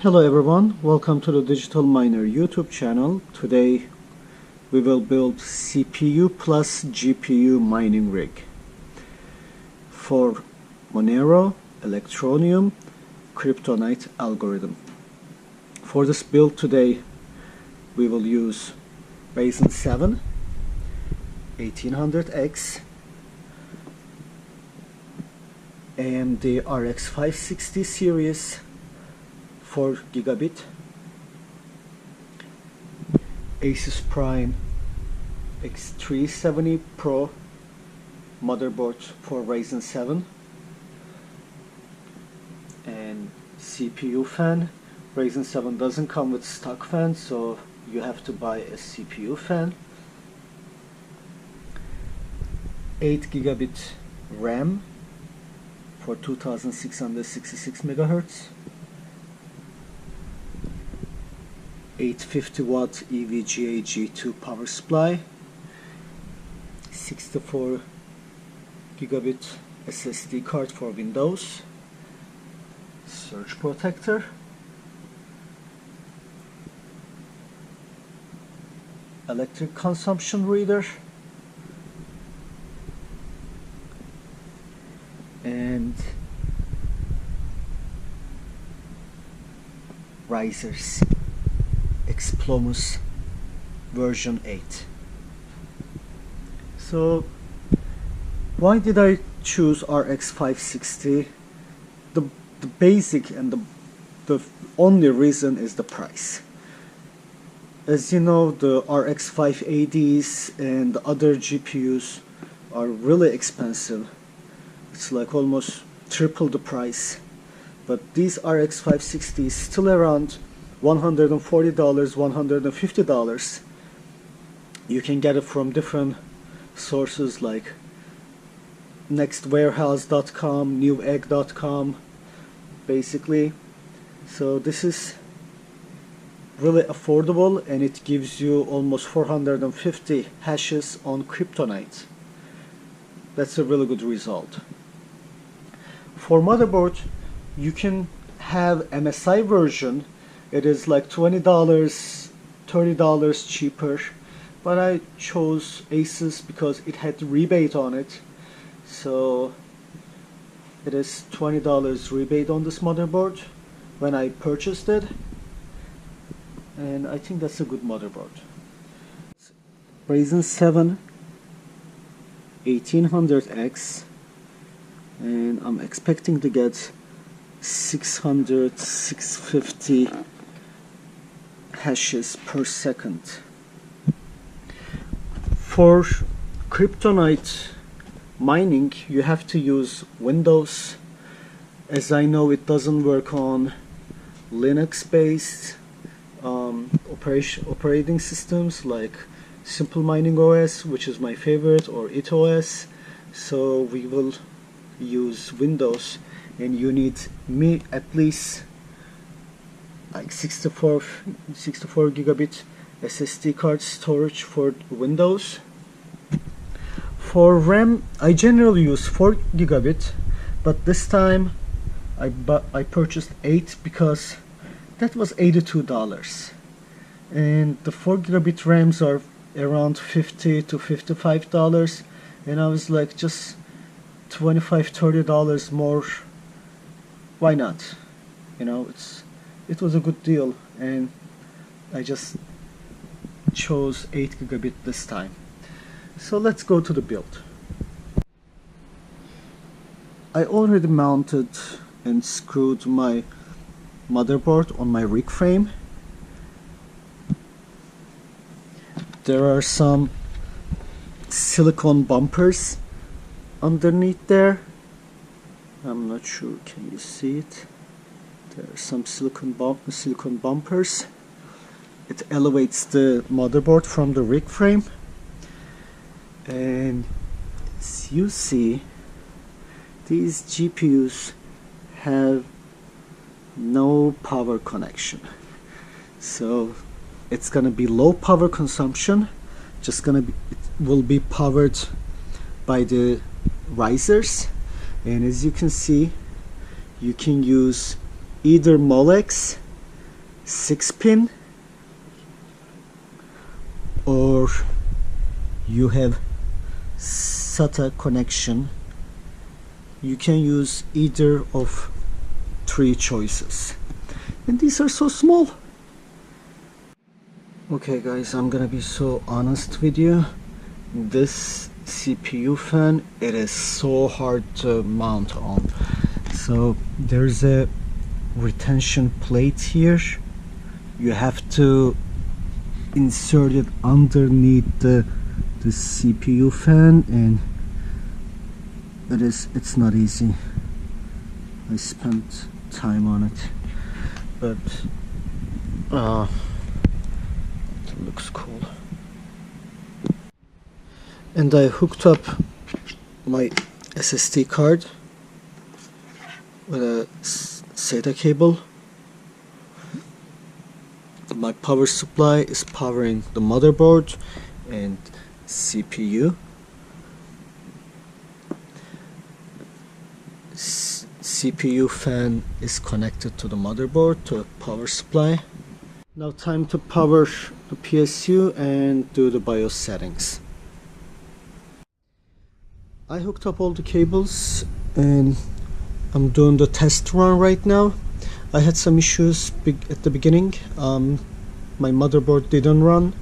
Hello everyone, welcome to the Digital Miner YouTube channel. Today we will build CPU plus GPU mining rig for Monero Electroneum Kryptonite algorithm. For this build today we will use Ryzen 7 1800X, AMD RX 560 series 4 gigabit, Asus Prime X370 Pro motherboard for Ryzen 7, and CPU fan. Ryzen 7 doesn't come with stock fan, so you have to buy a CPU fan. 8 gigabit RAM for 2666 megahertz. 850 watt EVGA G2 power supply, 64 gigabit SSD card for Windows, surge protector, electric consumption reader, and risers Explomus version 8. So why did I choose RX 560? The basic and the only reason is the price. As you know, the RX 580s and the other GPUs are really expensive. It's like almost triple the price, but these RX 560 is still around $140, $150. You can get it from different sources like nextwarehouse.com, newegg.com, basically. So this is really affordable, and it gives you almost 450 hashes on Kryptonite. That's a really good result. For motherboard, you can have MSI version. It is like $20, $30 cheaper, but I chose Asus because it had rebate on it. So it is $20 rebate on this motherboard when I purchased it, and I think that's a good motherboard. Ryzen 7 1800X, and I'm expecting to get 650 hashes per second. For Kryptonite mining, you have to use Windows. As I know, it doesn't work on Linux-based operating systems like Simple Mining OS, which is my favorite, or itOS. So we will use Windows, and you need at least like 64 gigabit SSD card storage for Windows. For RAM, I generally use 4 gigabit, but this time I purchased 8 because that was $82, and the 4 gigabit RAMs are around $50 to $55, and I was like, just $25–30 more, why not? You know, it was a good deal, and I just chose 8 gigabit this time. So let's go to the build. I already mounted and screwed my motherboard on my rig frame. There are some silicone bumpers underneath there. I'm not sure, can you see it? There are some silicone bumpers. It elevates the motherboard from the rig frame, and as you see, these GPUs have no power connection, so it's gonna be low power consumption. It will be powered by the risers, and as you can see, you can use either Molex 6-pin, or you have SATA connection. You can use either of 3 choices, and these are so small. Okay guys, I'm gonna be so honest with you. This CPU fan, it is so hard to mount on. So there's a retention plate here. You have to insert it underneath the CPU fan, and it's not easy. I spent time on it, but it looks cool. And I hooked up my SSD card with a SATA cable. My power supply is powering the motherboard and CPU. CPU fan is connected to the motherboard, to a power supply. Now time to power the PSU and do the BIOS settings. I hooked up all the cables and I'm doing the test run right now. I had some issues at the beginning. My motherboard didn't run,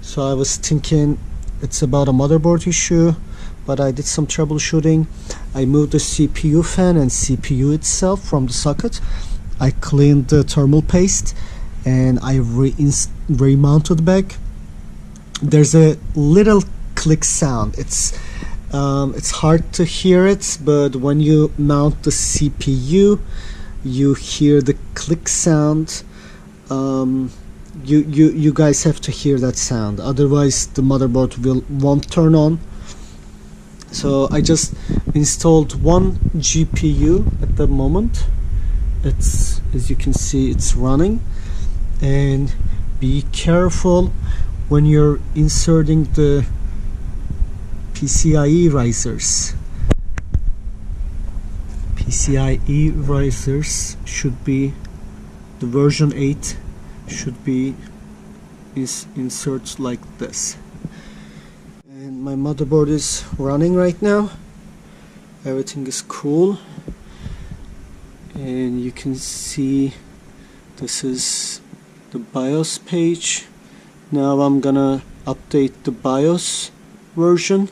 so I was thinking it's about a motherboard issue, but I did some troubleshooting. I moved the CPU fan and CPU itself from the socket. I cleaned the thermal paste and I remounted back. There's a little click sound. It's hard to hear it, but when you mount the CPU, you hear the click sound. You guys have to hear that sound, otherwise the motherboard won't turn on. So I just installed one GPU at the moment. It's, as you can see, it's running. And be careful when you're inserting the PCIe risers. PCIe risers should be, the version 8 should be insert like this. And my motherboard is running right now. Everything is cool, and you can see this is the BIOS page. Now I'm gonna update the BIOS version,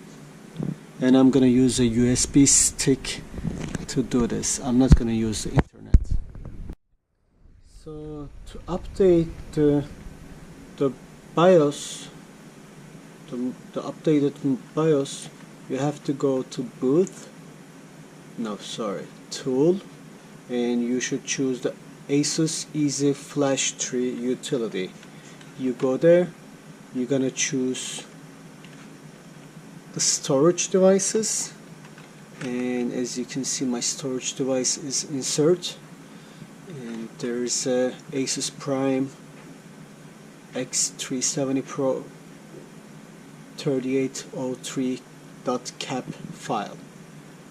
and I'm gonna use a USB stick to do this. I'm not gonna use the internet. So to update the BIOS, the updated BIOS, you have to go to Tool, and you should choose the Asus Easy Flash 3 utility. You go there, you're gonna choose the storage devices, and as you can see, my storage device is insert, and there's a Asus Prime X370 Pro 3803.cap file.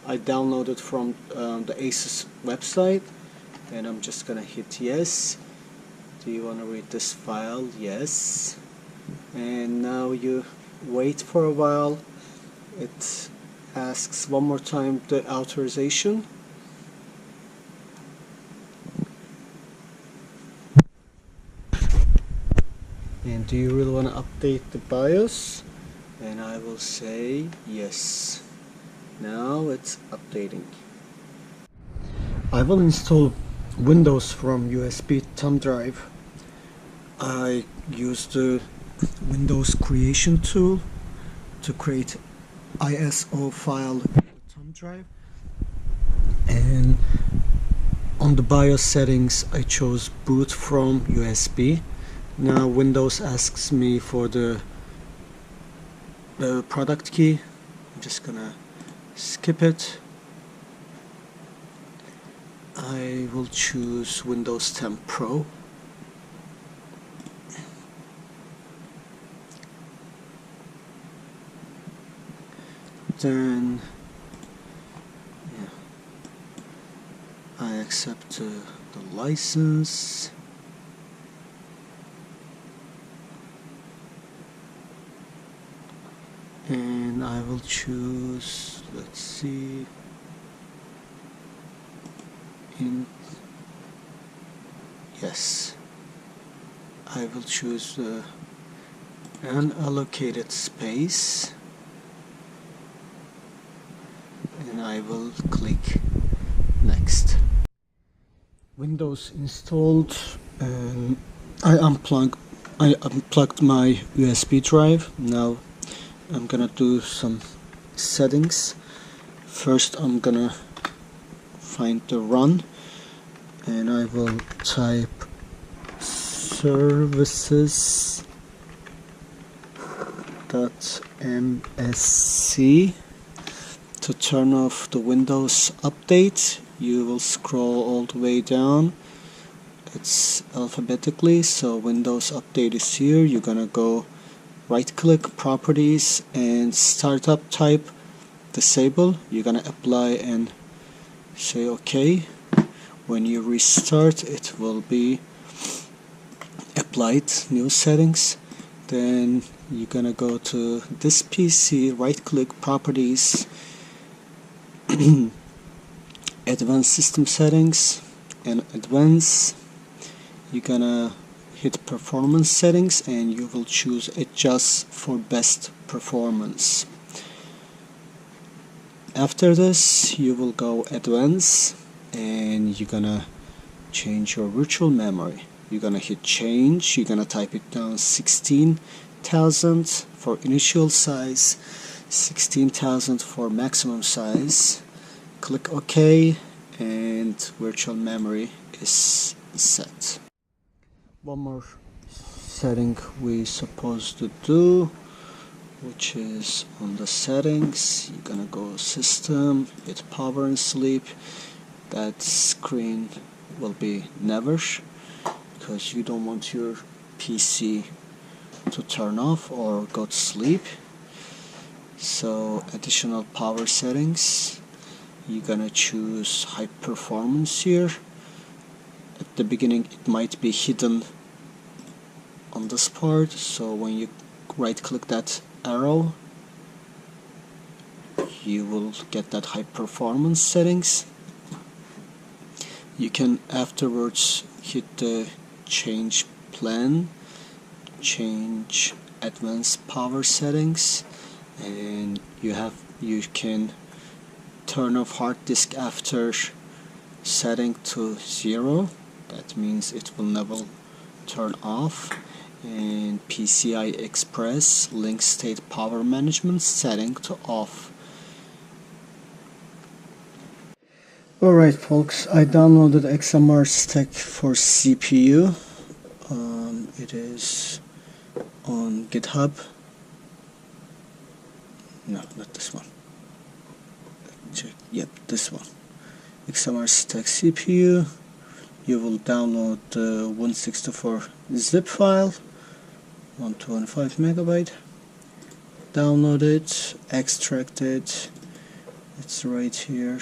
I downloaded from the Asus website, and I'm just gonna hit yes. Do you want to read this file? Yes. And now you wait for a while. It asks one more time the authorization. And do you really want to update the BIOS? And I will say yes. Now it's updating. I will install Windows from USB thumb drive. I use the Windows creation tool to create ISO file with thumb drive, and on the BIOS settings I chose boot from USB. Now Windows asks me for the product key. I'm just gonna skip it. I will choose Windows 10 Pro. Then yeah, I accept the license. and I will choose, let's see, yes, I will choose the unallocated space, and I will click next. Windows installed, and I unplugged my USB drive. Now I'm gonna do some settings. First I'm gonna find the run, and I will type services.msc. To turn off the Windows update, you will scroll all the way down. It's alphabetically, so Windows update is here. You're gonna go right click properties and startup type disable. You're gonna apply and say OK. When you restart, it will be applied new settings. Then you're gonna go to this PC, right click properties, advanced system settings, and advanced. You're gonna hit performance settings and you will choose adjust for best performance. After this, you will go advanced and you're gonna change your virtual memory. You're gonna hit change. You're gonna type it down 16,000 for initial size, 16,000 for maximum size. Click OK, and virtual memory is set. One more setting we supposed to do, which is on the settings. You're gonna go system, hit power and sleep. That screen will be never, because you don't want your PC to turn off or go to sleep. So additional power settings, you're gonna choose high performance here. At the beginning it might be hidden on this part, so when you right click that arrow, you will get that high performance settings. You can afterwards hit the change plan, change advanced power settings, and you can turn off hard disk after setting to 0. That means it will never turn off. And PCI Express link state power management setting to off. Alright folks, I downloaded XMR stack for CPU. It is on GitHub. No, not this one. Check. Yep, this one. XMR stack CPU. You will download the 164 zip file, 125 megabyte. Download it, extract it. It's right here.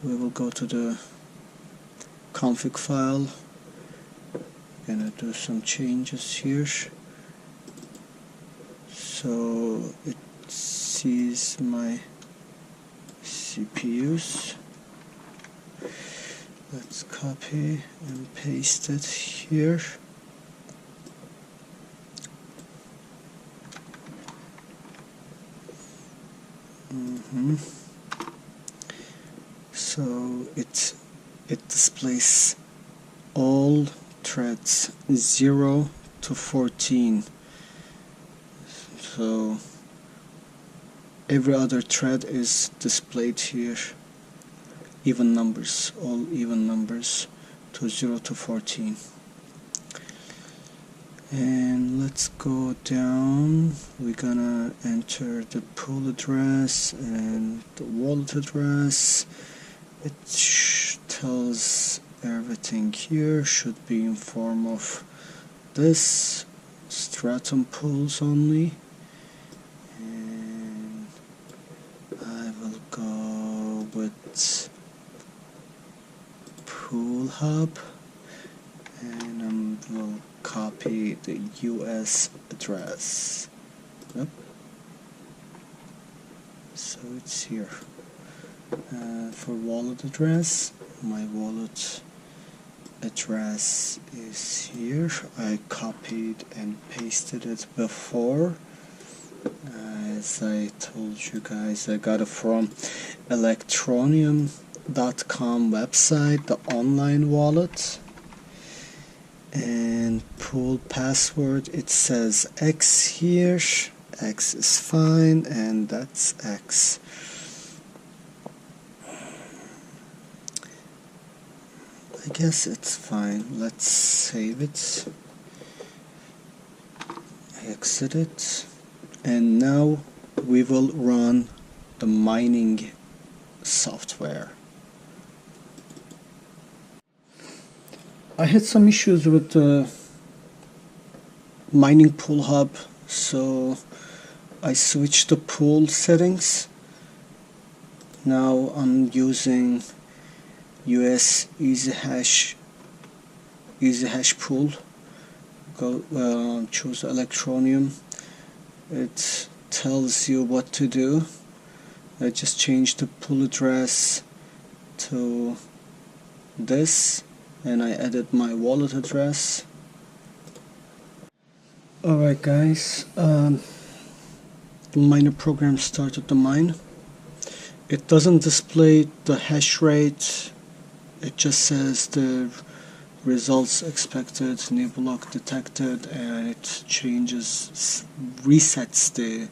We will go to the config file. Gonna do some changes here. So it sees my CPUs. Let's copy and paste it here. So it displays all threads 0 to 14. So every other thread is displayed here. Even numbers, all even numbers, to 0 to 14. And let's go down. We're gonna enter the pool address and the wallet address. It tells everything here, should be in form of this, Stratum pools only. And I will go with pool hub, and I will copy the US address. Yep. so it's here. For wallet address, my wallet address is here. I copied and pasted it before. As I told you guys, I got it from Electroneum.com website, the online wallet. And pool password, it says X here. X is fine, and that's X. I guess it's fine. Let's save it. Exit it. And now we will run the mining software. I had some issues with the mining pool hub, so I switched the pool settings. Now I'm using US easy hash pool. Go choose Electroneum. It tells you what to do. I just changed the pool address to this, and I added my wallet address. Alright guys, the miner program started to mine. It doesn't display the hash rate, it just says the results expected, new block detected, and it resets the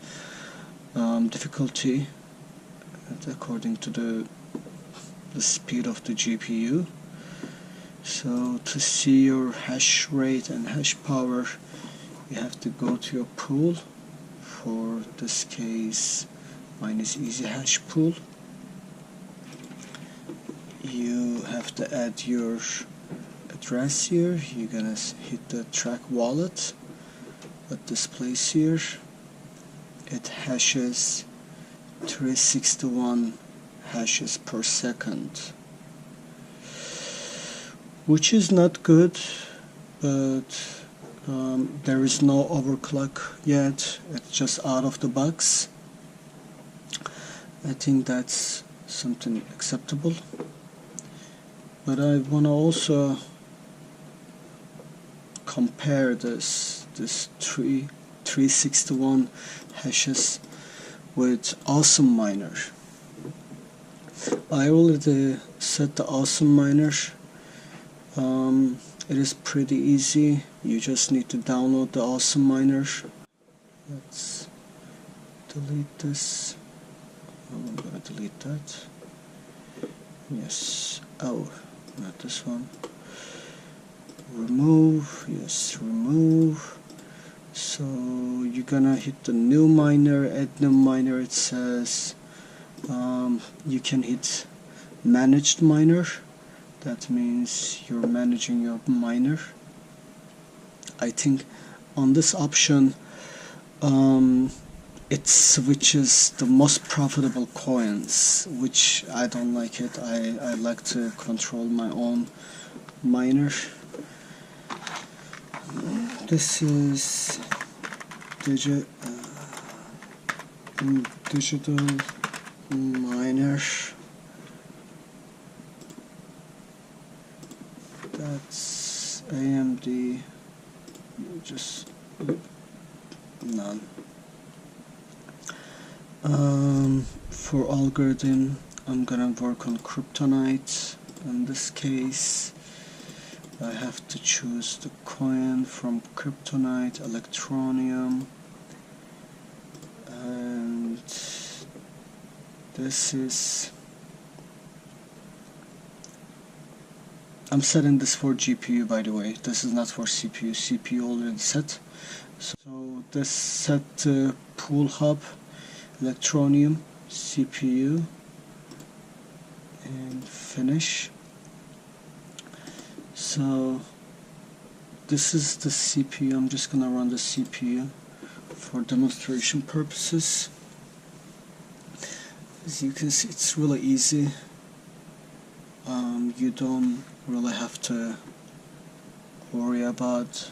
difficulty according to the speed of the GPU. So to see your hash rate and hash power, you have to go to your pool. For this case, mine is easy hash pool. You have to add your address here. You're gonna hit the track wallet at this place here. It hashes 361 hashes per second, which is not good, but there is no overclock yet. It's just out of the box. I think that's something acceptable, but I want to also compare this 361 hashes with Awesome Miner. I already set the Awesome Miner. It is pretty easy. You just need to download the Awesome Miner. Let's delete this. Oh, I'm gonna delete that. Yes. Oh, not this one. Remove. Yes, remove. So you're gonna hit the new miner, add new miner. It says you can hit managed miner. That means you're managing your miner. I think on this option it switches the most profitable coins, which I don't like it. I like to control my own miner. This is digital miner. That's AMD. Just none. For algorithm, I'm gonna work on Kryptonite. In this case, I have to choose the coin from Kryptonite, Electroneum, and this is. I'm setting this for GPU, by the way. This is not for CPU. CPU already set. So this set pool hub, Electroneum, CPU, and finish. So this is the CPU. I'm just gonna run the CPU for demonstration purposes. As you can see, it's really easy. You don't really have to worry about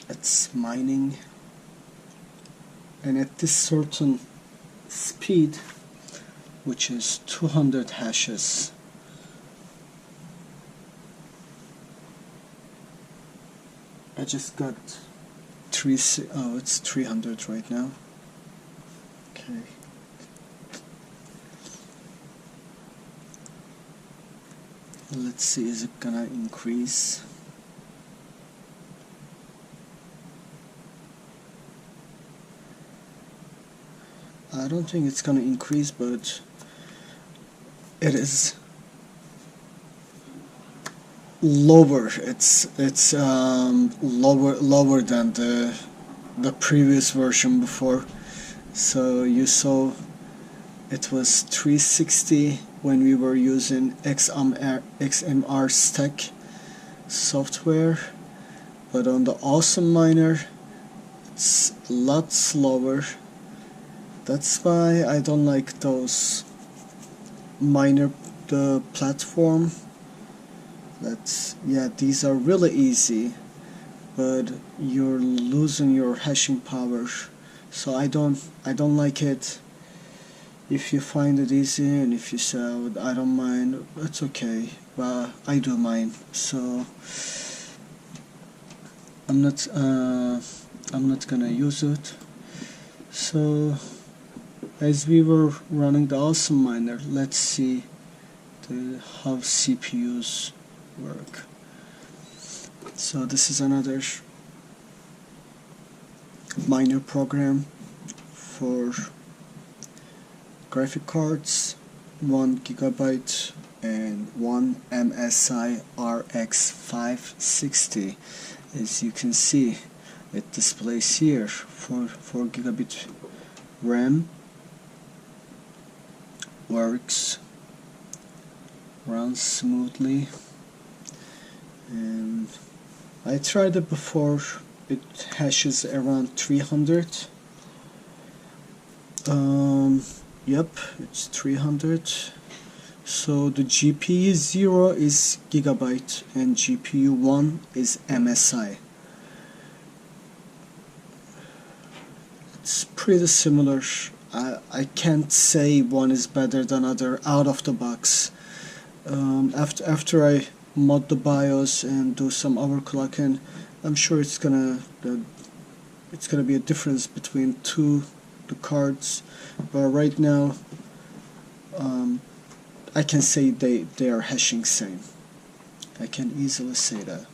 it's mining, and at this certain speed, which is 200 hashes, I just got it's 300 right now. Okay. Let's see, is it gonna increase? I don't think it's gonna increase, but it is lower. It's lower than the previous version before. So you saw it was 360 when we were using XMR stack software, but on the Awesome Miner it's a lot slower. That's why I don't like those miner the platform. These are really easy, but you're losing your hashing power. So I don't like it. If you find it easy and if you say I don't mind, it's okay. But I do mind. So I'm not gonna use it. So as we were running the Awesome Miner, let's see how CPUs work. So this is another miner program for graphic cards, 1 GB and one MSI RX 560. As you can see, it displays here 4 GB RAM. Works, runs smoothly, and I tried it before. It hashes around 300. Yep, it's 300. So the GPU 0 is gigabyte and GPU 1 is MSI. It's pretty similar. I can't say one is better than other out of the box. After I mod the BIOS and do some overclocking, I'm sure it's gonna be a difference between the cards. But right now, I can say they are hashing same. I can easily say that.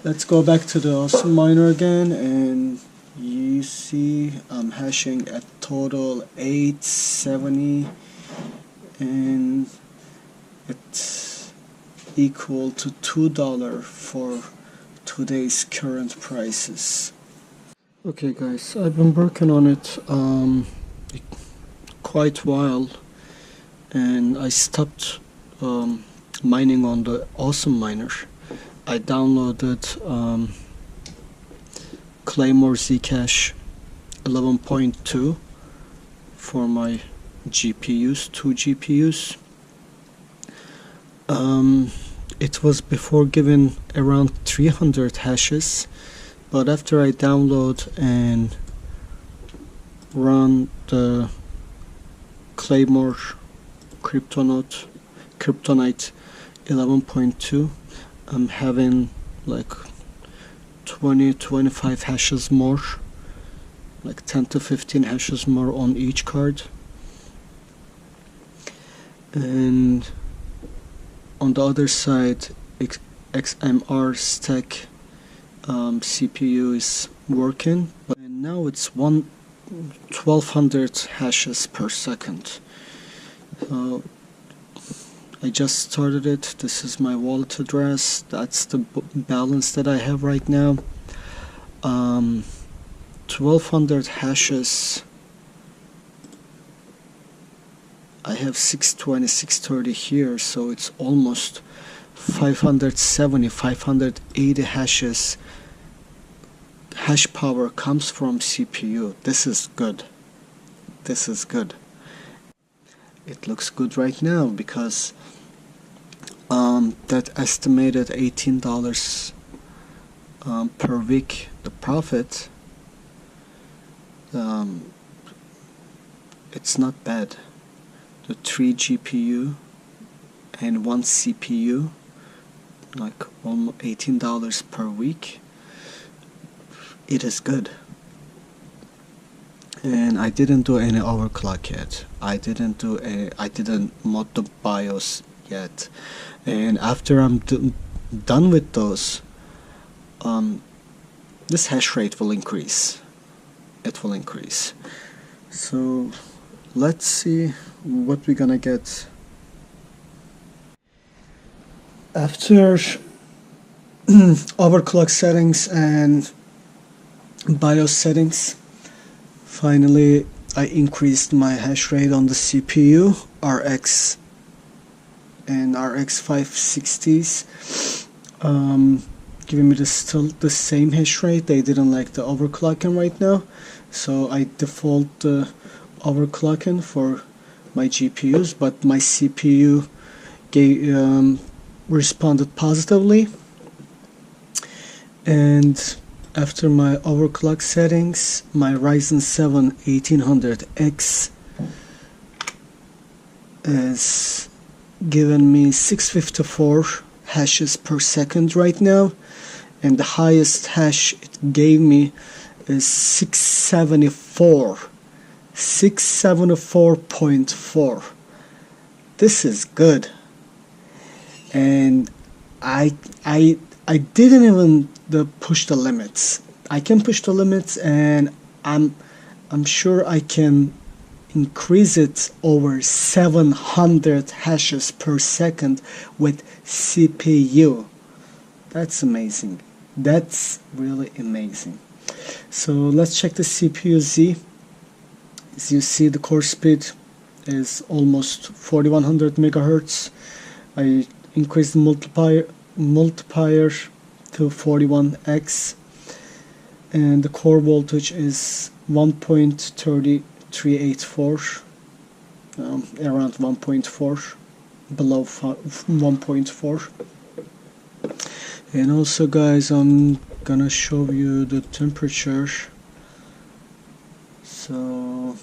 Let's go back to the Awesome Miner again, and you see I'm hashing at total 870, and it's equal to $2 for today's current prices. Okay guys, I've been working on it quite a while, and I stopped mining on the Awesome Miner. I downloaded Claymore Zcash 11.2 for my GPUs, 2 GPUs. It was before giving around 300 hashes, but after I download and run the Claymore Kryptonite 11.2, I'm having like 20-25 hashes more, like 10 to 15 hashes more on each card. And on the other side, XMR stack CPU is working, but now it's 1200 hashes per second. So I just started it. This is my wallet address. That's the balance that I have right now. 1200 hashes. I have 620, 630 here, so it's almost 570, 580 hashes. Hash power comes from CPU. This is good. This is good. It looks good right now because that estimated $18 per week, the profit, it's not bad. The 3 GPU and 1 CPU, like almost $18 per week. It is good. And I didn't do any overclock yet. I didn't mod the BIOS yet. And after I'm done with those, this hash rate will increase. It will increase. So let's see what we're gonna get after overclock settings and BIOS settings. Finally, I increased my hash rate on the CPU, RX and RX 560s, giving me still the same hash rate. They didn't like the overclocking right now, so I default the overclocking for my GPUs, but my CPU responded positively. And after my overclock settings, my Ryzen 7 1800X is giving me 654 hashes per second right now, and the highest hash it gave me is 674.4. This is good. And I didn't even push the limits. I can push the limits, and I'm sure I can increase it over 700 hashes per second with CPU. That's amazing. That's really amazing. So let's check the CPU Z. As you see, the core speed is almost 4100 megahertz. I increased the multiplier to 41x, and the core voltage is 1.3384, around 1.4, below 1.4. And also, guys, I'm gonna show you the temperature, so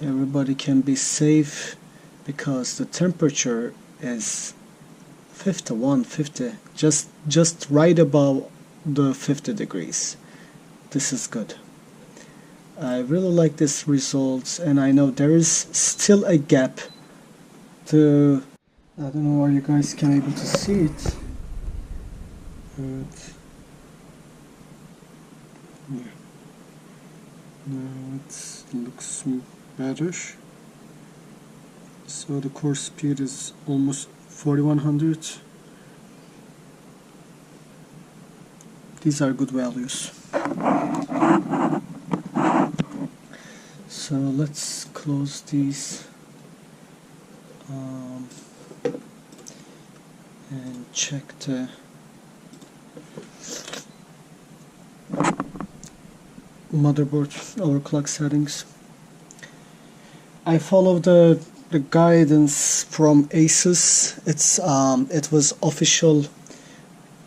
everybody can be safe, because the temperature is 50, just right above the 50 degrees. This is good. I really like this results, and I know there is still a gap to, I don't know where you guys can able to see it, but yeah. Now it looks better. So the core speed is almost 4100. These are good values. So let's close these and check the motherboard overclock settings. I follow the guidance from Asus. It was official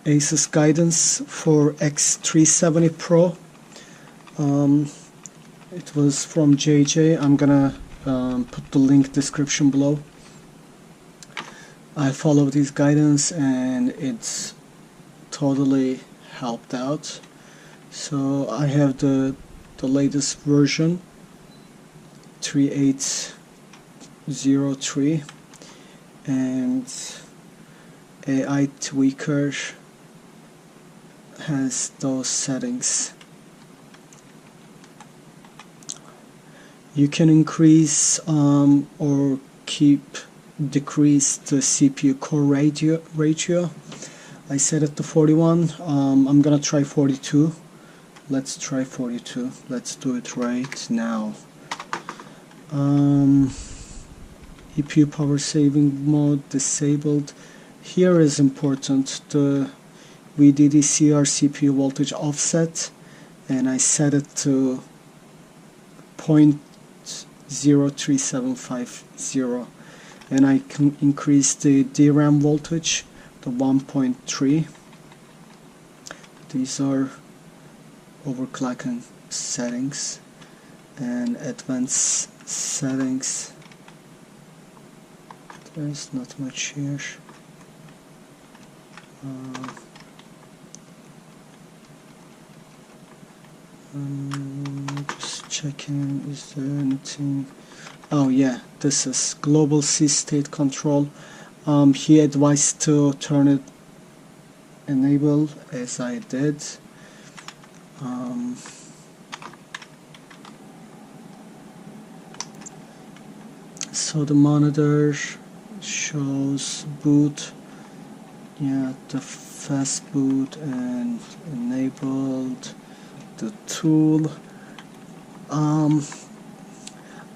Asus guidance for X370 Pro. It was from JJ. I'm gonna put the link description below. I followed this guidance, and it's totally helped out. So I have the latest version, 3803, and AI Tweaker has those settings. You can increase or decrease the CPU core ratio. I set it to 41. I'm gonna try 42. Let's try 42. Let's do it right now. EPU power saving mode disabled. Here is important, the VDDCR CPU voltage offset, and I set it to 0.03750, and I can increase the DRAM voltage to 1.3. these are overclocking settings and advanced settings. There's not much here. Just checking, is there anything? Oh yeah, this is global C state control. He advised to turn it enable, as I did. So the monitor shows boot, yeah, the fast boot, and enabled the tool.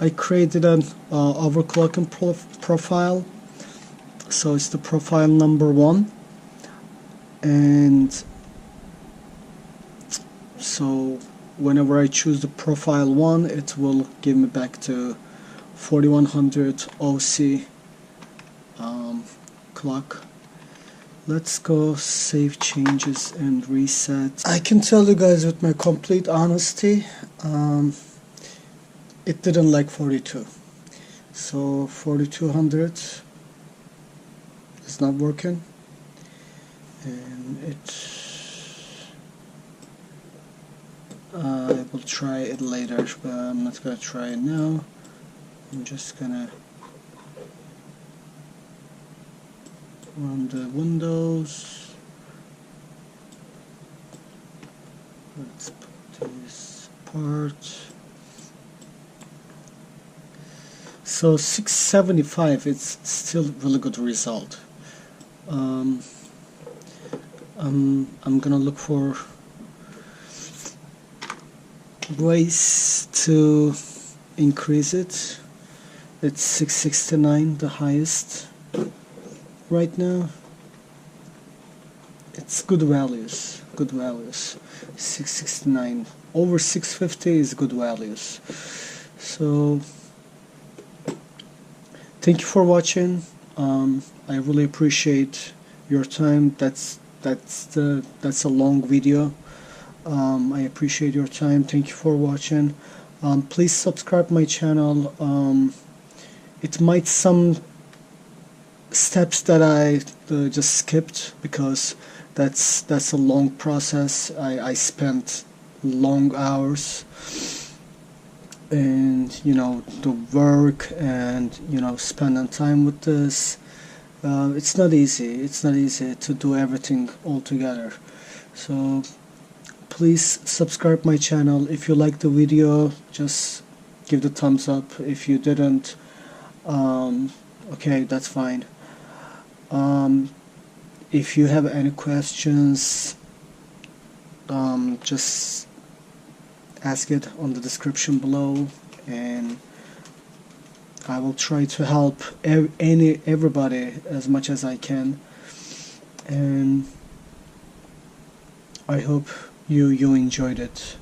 I created an overclocking profile, so it's the profile number 1, and so whenever I choose the profile 1, it will give me back to 4100 OC clock. Let's go save changes and reset. I can tell you guys with my complete honesty, it didn't like 42, so 4200 is not working, and I will try it later, but I'm not gonna try it now. I'm just gonna run the Windows. Let's put this apart. So 675, it's still really good result. I'm gonna look for ways to increase it. It's 669, the highest right now. It's good values, 669. Over 650 is good values. So thank you for watching. I really appreciate your time. That's a long video. I appreciate your time. Thank you for watching. Please subscribe my channel. It might some steps that I just skipped, because that's a long process. I spent long hours, and the work, and spending time with this. It's not easy. It's not easy to do everything all together. So please subscribe my channel. If you like the video, just give the thumbs up. If you didn't, okay, that's fine. If you have any questions, just ask it on the description below, and I will try to help everybody as much as I can. And I hope you enjoyed it.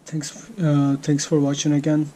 Thanks for watching again.